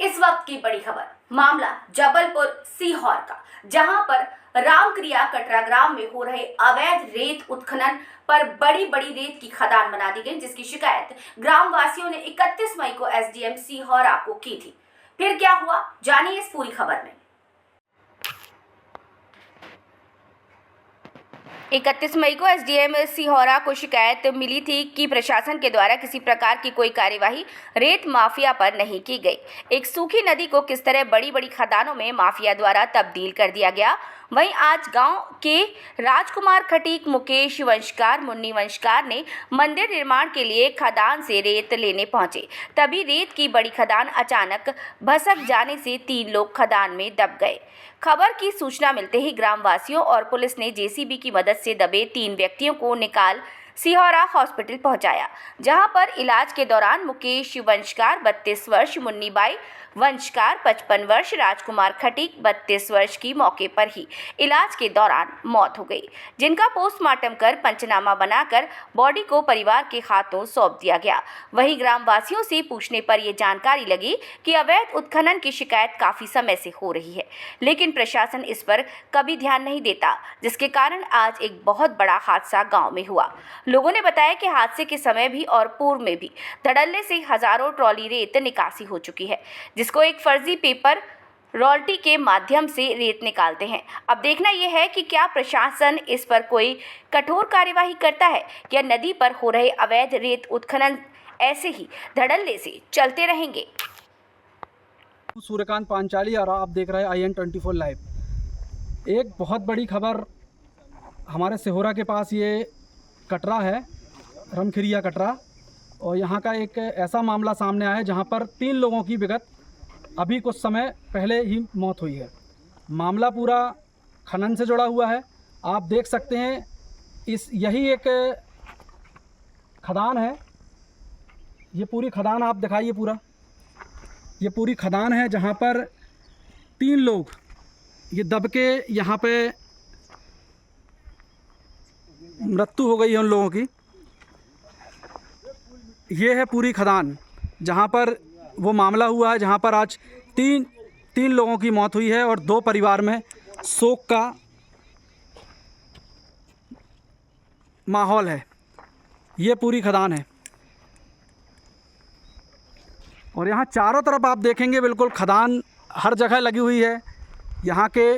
इस वक्त की बड़ी खबर, मामला जबलपुर सीहोर का, जहां पर रामक्रिया कटरा ग्राम में हो रहे अवैध रेत उत्खनन पर बड़ी बड़ी रेत की खदान बना दी गई, जिसकी शिकायत ग्राम वासियों ने 31 मई को एसडीएम सीहोर को की थी। फिर क्या हुआ, जानिए इस पूरी खबर में। 31 मई को एसडीएम सीहोरा को शिकायत मिली थी कि प्रशासन के द्वारा किसी प्रकार की कोई कार्यवाही रेत माफिया पर नहीं की गई। एक सूखी नदी को किस तरह बड़ी बड़ी खदानों में माफिया द्वारा तब्दील कर दिया गया। वहीं आज गांव के राजकुमार खटीक, मुकेश वंशकार, मुन्नी वंशकार ने मंदिर निर्माण के लिए खदान से रेत लेने पहुंचे। तभी रेत की बड़ी खदान अचानक भसक जाने से 3 लोग खदान में दब गए। खबर की सूचना मिलते ही ग्रामवासियों और पुलिस ने जेसीबी की मदद से दबे 3 व्यक्तियों को निकाल सीहोरा हॉस्पिटल पहुंचाया, जहां पर इलाज के दौरान मुकेश वंशकार 32 वर्ष, मुन्नीबाई वंशकार 55 वर्ष, राजकुमार खटीक 32 वर्ष की मौके पर ही इलाज के दौरान मौत हो गई, जिनका पोस्टमार्टम कर पंचनामा बनाकर बॉडी को परिवार के हाथों सौंप दिया गया। वहीं ग्रामवासियों से पूछने पर यह जानकारी लगी कि अवैध उत्खनन की शिकायत काफी समय से हो रही है, लेकिन प्रशासन इस पर कभी ध्यान नहीं देता, जिसके कारण आज एक बहुत बड़ा हादसा गाँव में हुआ। लोगों ने बताया कि हादसे के समय भी और पूर्व में भी धड़ल्ले से हजारों ट्रॉली रेत निकासी हो चुकी है, जिसको एक फर्जी पेपर रॉयल्टी के माध्यम से रेत निकालते हैं। अब देखना यह है कि क्या प्रशासन इस पर कोई कठोर कार्यवाही करता है या नदी पर हो रहे अवैध रेत उत्खनन ऐसे ही धड़ल्ले से चलते रहेंगे। सूर्यकांत पांचाली और आप देख रहे हैं IN24 लाइव। एक बहुत बड़ी खबर हमारे सिहोरा के पास, ये कटरा है, रामक्रिया कटरा, और यहाँ का एक ऐसा मामला सामने आया है जहाँ पर 3 लोगों की विगत अभी कुछ समय पहले ही मौत हुई है। मामला पूरा खनन से जुड़ा हुआ है। आप देख सकते हैं यही एक खदान है। ये पूरी खदान आप दिखाइए, ये पूरी खदान है जहाँ पर 3 लोग ये दब के यहाँ पे मृत्यु हो गई है उन लोगों की। ये है पूरी खदान जहाँ पर वो मामला हुआ है, जहाँ पर आज 3 लोगों की मौत हुई है और 2 परिवार में शोक का माहौल है। ये पूरी खदान है और यहाँ चारों तरफ आप देखेंगे बिल्कुल खदान हर जगह लगी हुई है। यहाँ के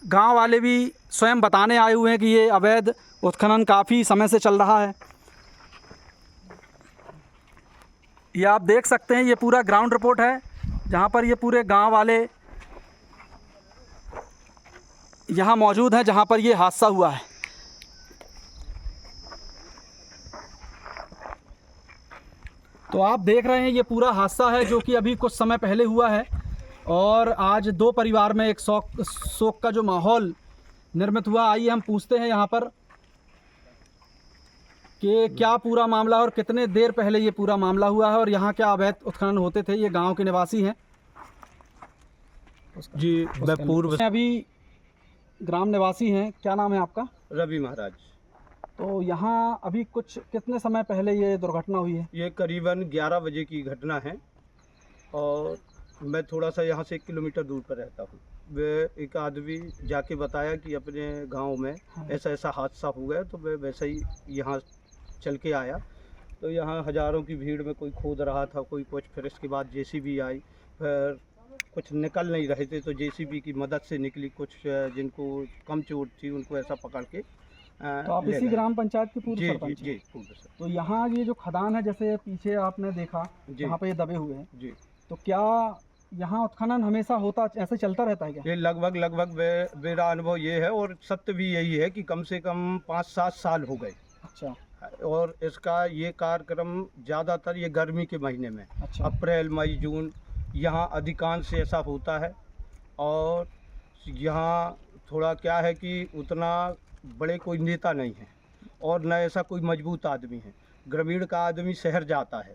गांव वाले भी स्वयं बताने आए हुए हैं कि ये अवैध उत्खनन काफ़ी समय से चल रहा है। ये आप देख सकते हैं, ये पूरा ग्राउंड रिपोर्ट है जहाँ पर ये पूरे गांव वाले यहाँ मौजूद हैं जहाँ पर ये हादसा हुआ है। तो आप देख रहे हैं ये पूरा हादसा है जो कि अभी कुछ समय पहले हुआ है और आज 2 परिवार में एक शोक का जो माहौल निर्मित हुआ। आइए हम पूछते हैं यहाँ पर कि क्या पूरा मामला और कितने देर पहले ये पूरा मामला हुआ है और यहाँ क्या अवैध उत्खनन होते थे। ये गांव के निवासी हैं जी। मैं पूर्व अभी ग्राम निवासी हैं। क्या नाम है आपका? रवि महाराज। तो यहाँ अभी कितने समय पहले ये दुर्घटना हुई है? ये करीबन 11 बजे की घटना है और मैं थोड़ा सा यहाँ से 1 किलोमीटर दूर पर रहता हूँ। वे एक आदमी जाके बताया कि अपने गांव में ऐसा हादसा हो गया, तो मैं वैसे ही यहाँ चल के आया। तो यहाँ हज़ारों की भीड़ में कोई खोद रहा था, कोई कुछ, फिर इसके बाद जेसीबी आई, फिर कुछ निकल नहीं रहे थे तो जेसीबी की मदद से निकली। कुछ जिनको कम चोट थी उनको ऐसा पकड़ के तो आप इसी ग्राम पंचायत के पूर्व सरपंच? जी पूर्व सर। तो यहाँ ये जो खदान है, जैसे पीछे आपने देखा जहाँ पे ये दबे हुए हैं जी, तो क्या यहाँ उत्खनन हमेशा होता, ऐसे चलता रहता है क्या? ये लगभग मेरा अनुभव ये है और सत्य भी यही है कि कम से कम 5-7 साल हो गए। अच्छा। और इसका ये कार्यक्रम ज़्यादातर ये गर्मी के महीने में, अच्छा। अप्रैल, मई, जून यहाँ अधिकांश ऐसा होता है। और यहाँ थोड़ा क्या है कि उतना बड़े कोई नेता नहीं है और न ऐसा कोई मजबूत आदमी है। ग्रामीण का आदमी शहर जाता है,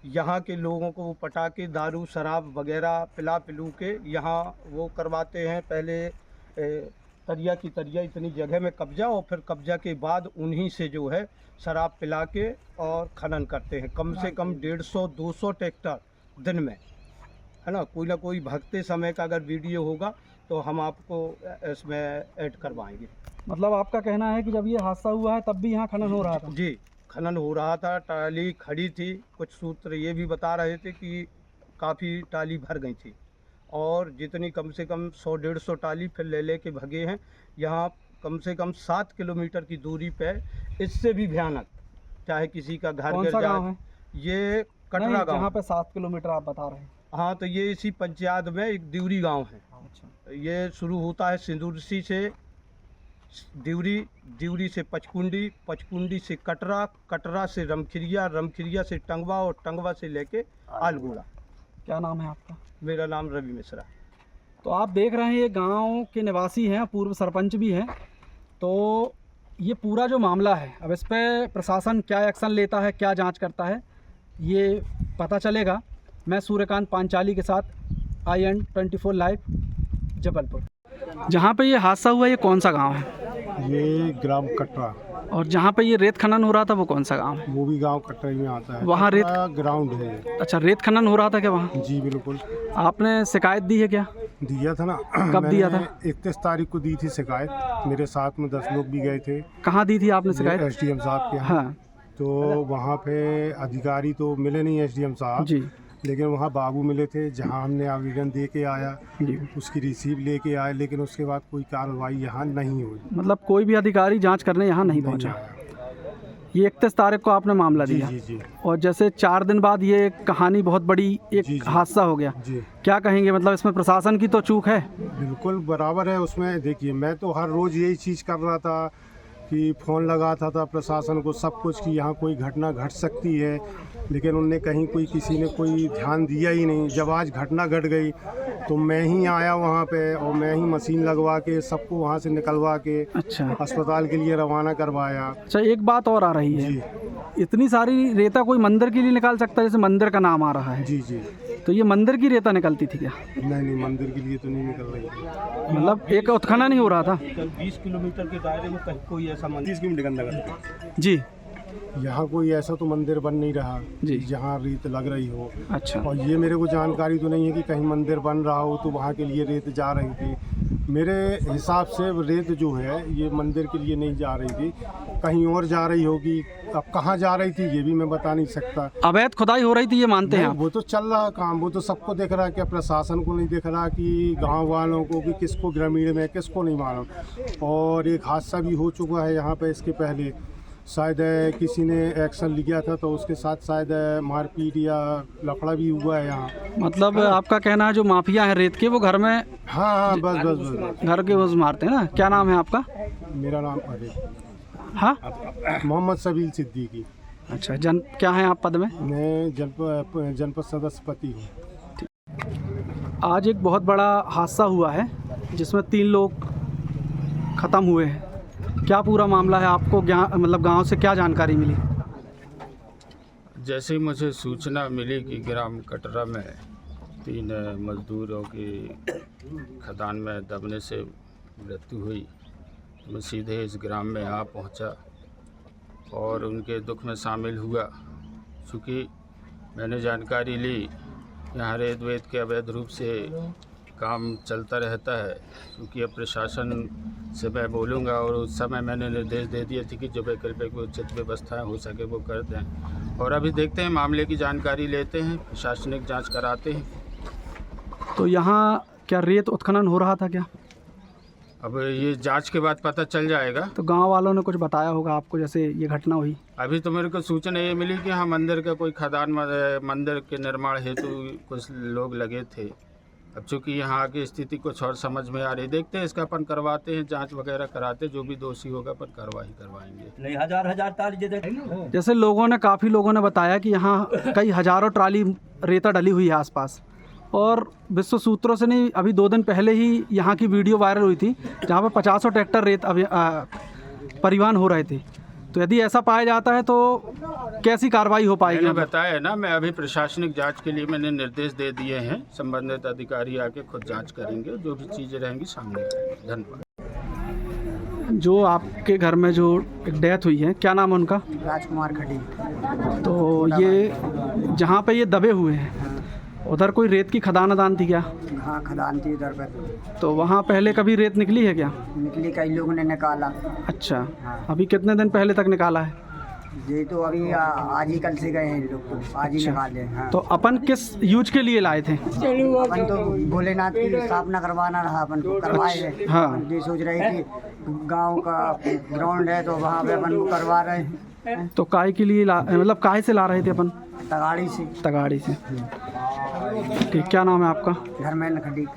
यहाँ के लोगों को वो पटाखे, दारू, शराब वगैरह पिला पिलू के यहाँ वो करवाते हैं। पहले तरिया की तरिया इतनी जगह में कब्जा, और फिर कब्जा के बाद उन्हीं से जो है शराब पिला के और खनन करते हैं। कम से कम 150-200 ट्रैक्टर दिन में है ना कोई भगते समय का अगर वीडियो होगा तो हम आपको इसमें ऐड करवाएंगे। मतलब आपका कहना है कि जब ये हादसा हुआ है तब भी यहाँ खनन हो रहा था? जी, खनन हो रहा था, टाली खड़ी थी। कुछ सूत्र ये भी बता रहे थे कि काफ़ी टाली भर गई थी और जितनी कम से कम 100-150 टाली फिर ले के भगे हैं। यहाँ कम से कम 7 किलोमीटर की दूरी पे इससे भी भयानक, चाहे किसी का घर कौन गिर सा जाए। गाँव है? ये कटरा नहीं, गाँव। जहाँ पे 7 किलोमीटर आप बता रहे हैं। हाँ, तो ये इसी पंचायत में एक दिवरी गांव है। अच्छा। ये शुरू होता है सिंदूरसी से दिवरी, दिवरी से पचकुंडी, पचकुंडी से कटरा, कटरा से रमखिरिया, रमखिरिया से टंगवा और टंगवा से लेके आलगुड़ा। क्या नाम है आपका? मेरा नाम रवि मिश्रा। तो आप देख रहे हैं ये गांव के निवासी हैं, पूर्व सरपंच भी हैं। तो ये पूरा जो मामला है, अब इस पर प्रशासन क्या एक्शन लेता है, क्या जांच करता है, ये पता चलेगा। मैं सूर्यकांत पांचाली के साथ IN24 लाइव जबलपुर। जहाँ पे ये हादसा हुआ ये कौन सा गांव है? ये ग्राम कटरा। और जहाँ पे ये रेत खनन हो रहा था वो कौन सा गांव है? वो भी गांव कटरा ही में आता है। वहाँ रेत ग्राउंड है ये। अच्छा, रेत खनन हो रहा था क्या वहाँ? जी बिल्कुल। आपने शिकायत दी है क्या? दिया था ना। कब दिया था? 31 तारीख को दी थी शिकायत। मेरे साथ में 10 लोग भी गए थे। कहाँ दी थी आपने शिकायत? SDM साहब के यहाँ। हाँ तो वहाँ पे अधिकारी तो मिले नहीं SDM साहब जी लेकिन वहाँ बाबू मिले थे। जहाँ हमने आवेदन दे के आया जी। उसकी रिसीव लेके आए, लेकिन उसके बाद कोई कार्रवाई यहाँ नहीं हुई। मतलब कोई भी अधिकारी जांच करने यहाँ नहीं पहुँचा। ये 31 तारीख को आपने मामला जी दिया जी जी और जैसे 4 दिन बाद ये कहानी बहुत बड़ी एक जी, जी। हादसा हो गया। जी। क्या कहेंगे, मतलब इसमें प्रशासन की तो चूक है? बिल्कुल बराबर है उसमें। देखिए, मैं तो हर रोज़ यही चीज़ कर रहा था कि फ़ोन लगाता था प्रशासन को सब कुछ कि यहाँ कोई घटना घट सकती है, लेकिन उनने कहीं किसी ने कोई ध्यान दिया ही नहीं। जब आज घटना घट गई तो मैं ही आया वहाँ पे और मैं ही मशीन लगवा के सबको वहाँ से निकलवा के अच्छा अस्पताल के लिए रवाना करवाया। अच्छा, एक बात और आ रही है, जी इतनी सारी रेता कोई मंदिर के लिए निकाल सकता है? जैसे मंदिर का नाम आ रहा है, जी जी। तो ये मंदिर की रेता निकलती थी क्या? नहीं, मंदिर के लिए तो नहीं निकल रही थी। मतलब एक उत्खनन नहीं हो रहा था? 20 किलोमीटर के दायरे में कहीं कोई ऐसा मंदिर 30 किलोमीटर अंदर जी। यहाँ कोई ऐसा तो मंदिर बन नहीं रहा जी। जहाँ रेत लग रही हो। अच्छा। और ये मेरे को जानकारी तो नहीं है कि कहीं मंदिर बन रहा हो तो वहाँ के लिए रेत जा रही थी। मेरे हिसाब से रेत जो है ये मंदिर के लिए नहीं जा रही थी, कहीं और जा रही होगी। अब कहाँ जा रही थी ये भी मैं बता नहीं सकता। अवैध खुदाई हो रही थी ये मानते हैं आप? वो तो चल रहा काम, वो तो सबको दिख रहा है। क्या प्रशासन को नहीं दिख रहा कि गांव वालों को, कि किसको ग्रामीण में किसको नहीं मालूम? और एक हादसा भी हो चुका है यहाँ पे इसके पहले, शायद किसी ने एक्शन लिया था तो उसके साथ शायद मारपीट या लफड़ा भी हुआ है यहाँ। मतलब आपका कहना है जो माफिया है रेत के वो घर में, हाँ बस घर के रोज मारते हैं ना? क्या नाम है आपका? मेरा नाम अरे हाँ, मोहम्मद सबील सिद्दीकी। अच्छा, क्या है आप पद में? मैं जनपद सदस्य पति हूँ। आज एक बहुत बड़ा हादसा हुआ है जिसमें 3 लोग ख़त्म हुए हैं। क्या पूरा मामला है? आपको मतलब गांव से क्या जानकारी मिली? जैसे ही मुझे सूचना मिली कि ग्राम कटरा में 3 मजदूरों की खदान में दबने से मृत्यु हुई, तो मैं सीधे इस ग्राम में आ पहुंचा और उनके दुख में शामिल हुआ। चूँकि मैंने जानकारी ली यहाँ रेत वेत के अवैध रूप से काम चलता रहता है, क्योंकि अब प्रशासन से मैं बोलूँगा और उस समय मैंने निर्देश दे दिए थे कि जो वैकल्पिक उचित व्यवस्थाएं हो सके वो कर दें। और अभी देखते हैं, मामले की जानकारी लेते हैं, प्रशासनिक जांच कराते हैं। तो यहाँ क्या रेत उत्खनन हो रहा था क्या? अब ये जांच के बाद पता चल जाएगा। तो गांव वालों ने कुछ बताया होगा आपको जैसे ये घटना हुई? अभी तो मेरे को सूचना ये मिली कि हाँ मंदिर का कोई खदान, मंदिर के निर्माण हेतु कुछ लोग लगे थे। अब चूँकि यहाँ की स्थिति कुछ और समझ में आ रही, देखते हैं इसका अपन करवाते हैं, जांच वगैरह कराते, जो भी दोषी होगा अपन कार्रवाई करवाएंगे। नहीं, हजार ताली जैसे काफ़ी लोगों ने बताया कि यहाँ कई हज़ारों ट्राली रेता डली हुई है आसपास, और विश्व सूत्रों से नहीं, अभी 2 दिन पहले ही यहाँ की वीडियो वायरल हुई थी जहाँ पर 50 ट्रैक्टर रेत परिवहन हो रहे थे। तो यदि ऐसा पाया जाता है तो कैसी कार्रवाई हो पाएगी? मैंने बताया ना, मैं अभी प्रशासनिक जांच के लिए मैंने निर्देश दे दिए हैं, संबंधित अधिकारी आके खुद जांच करेंगे, जो भी चीज़ें रहेंगी सामने। धन्यवाद। जो आपके घर में जो एक डेथ हुई है, क्या नाम है उनका? राजकुमार खड़ी। तो ये जहाँ पे ये दबे हुए हैं उधर कोई रेत की खदान अदान थी क्या? हाँ खदान थी उधर पर, तो वहाँ पहले कभी रेत निकली है क्या? निकली, कई लोगों ने निकाला। अच्छा, हाँ। अभी कितने दिन पहले तक निकाला है? ये तो अभी आज ही कल से गए हैं लोग, तो आज ही अच्छा। निकाले। हाँ। तो अपन किस यूज के लिए लाए थे? अपन तो भोलेनाथ की स्थापना करवाना रहा, अपन को करवाए हैं। हाँ। अपन ये सोच रहे कि गांव का ग्राउंड है तो वहाँ पे अपन करवा रहे हैं। तो काय के लिए मतलब काय से ला रहे थे अपन? तगाड़ी से। तगाड़ी से। ठीक, क्या नाम है आपका? धर्मेंद्र खटीक।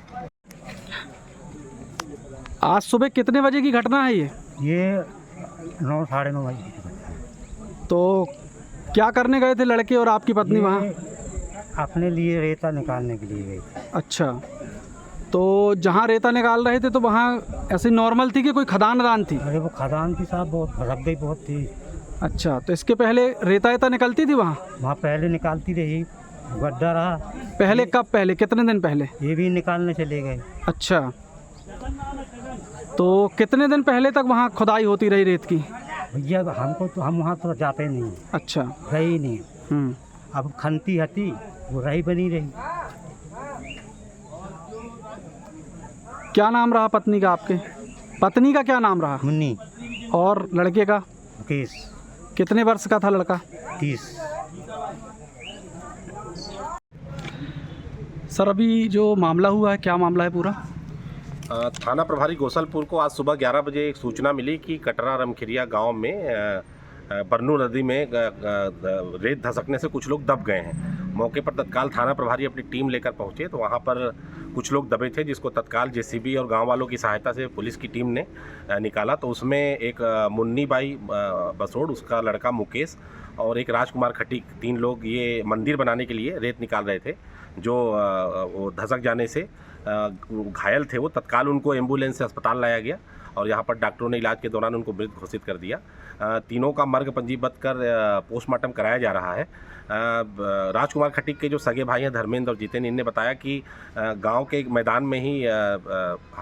आज सुबह कितने बजे की घटना है ये? ये 9 साढ़े 9 बजे। तो क्या करने गए थे लड़के और आपकी पत्नी वहाँ? अपने लिए रेता निकालने के लिए गए थे। अच्छा, तो जहाँ रेता निकाल रहे थे तो वहाँ ऐसे नॉर्मल थी कि कोई खदान अदान थी? अरे वो खदान थी साहब, बहुत भड़क गई बहुत थी। अच्छा, तो इसके पहले रेता निकलती थी वहाँ? वहाँ पहले निकालती रही, गड्ढा रहा। पहले कब? पहले कितने दिन पहले? ये भी निकालने चले गए। अच्छा, तो कितने दिन पहले तक वहाँ खुदाई होती रही रेत की? भैया हमको तो, हम वहाँ तो जाते नहीं, अच्छा। गए ही नहीं। अब खनती हती वो रही बनी रही। क्या नाम रहा पत्नी का आपके? पत्नी का क्या नाम रहा? मुन्नी। और लड़के का? मुकेश। कितने वर्ष का था लड़का? 30। सर, अभी जो मामला हुआ है, क्या मामला है पूरा? थाना प्रभारी गोसलपुर को आज सुबह 11 बजे एक सूचना मिली कि कटरा रमखिरिया गांव में बरनू नदी में रेत धसकने से कुछ लोग दब गए हैं। मौके पर तत्काल थाना प्रभारी अपनी टीम लेकर पहुंचे तो वहां पर कुछ लोग दबे थे, जिसको तत्काल जेसीबी और गांव वालों की सहायता से पुलिस की टीम ने निकाला। तो उसमें एक मुन्नी बाई बसोड़, उसका लड़का मुकेश और एक राजकुमार खटीक, 3 लोग ये मंदिर बनाने के लिए रेत निकाल रहे थे, जो वो धसक जाने से घायल थे। वो तत्काल उनको एम्बुलेंस से अस्पताल लाया गया और यहाँ पर डॉक्टरों ने इलाज के दौरान उनको मृत घोषित कर दिया। तीनों का मर्ग पंजीबद्ध कर पोस्टमार्टम कराया जा रहा है। राजकुमार खटीक के जो सगे भाई हैं धर्मेंद्र और जितेंद्र, इनने बताया कि गांव के एक मैदान में ही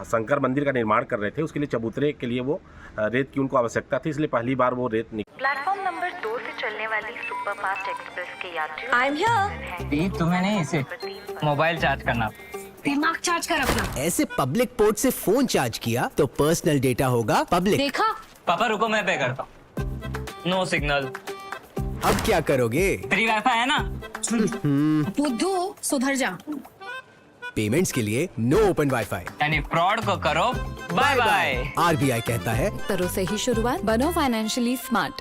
शंकर मंदिर का निर्माण कर रहे थे। उसके लिए चबूतरे के लिए वो रेत की उनको आवश्यकता थी, इसलिए पहली बार वो रेत प्लेटफॉर्म नंबर 2 से चलने वाली सुपरफास्ट एक्सप्रेस के यात्रियों आई एम हियर। तुम्हें नहीं, इसे मोबाइल चार्ज करना। दिमाग चार्ज कर अपना। ऐसे पब्लिक पोर्ट से फोन चार्ज किया तो पर्सनल डेटा होगा पब्लिक। देखा? पापा रुको, मैं पे करता हूँ। No signal. अब क्या करोगे? फ्री वाईफाई है ना? बुद्धू सुधर जा। पेमेंट्स के लिए नो ओपन वाईफाई, यानी फ्रॉड को करो बाय बाय। आरबीआई कहता है करो सही शुरुआत, बनो फाइनेंशियली स्मार्ट।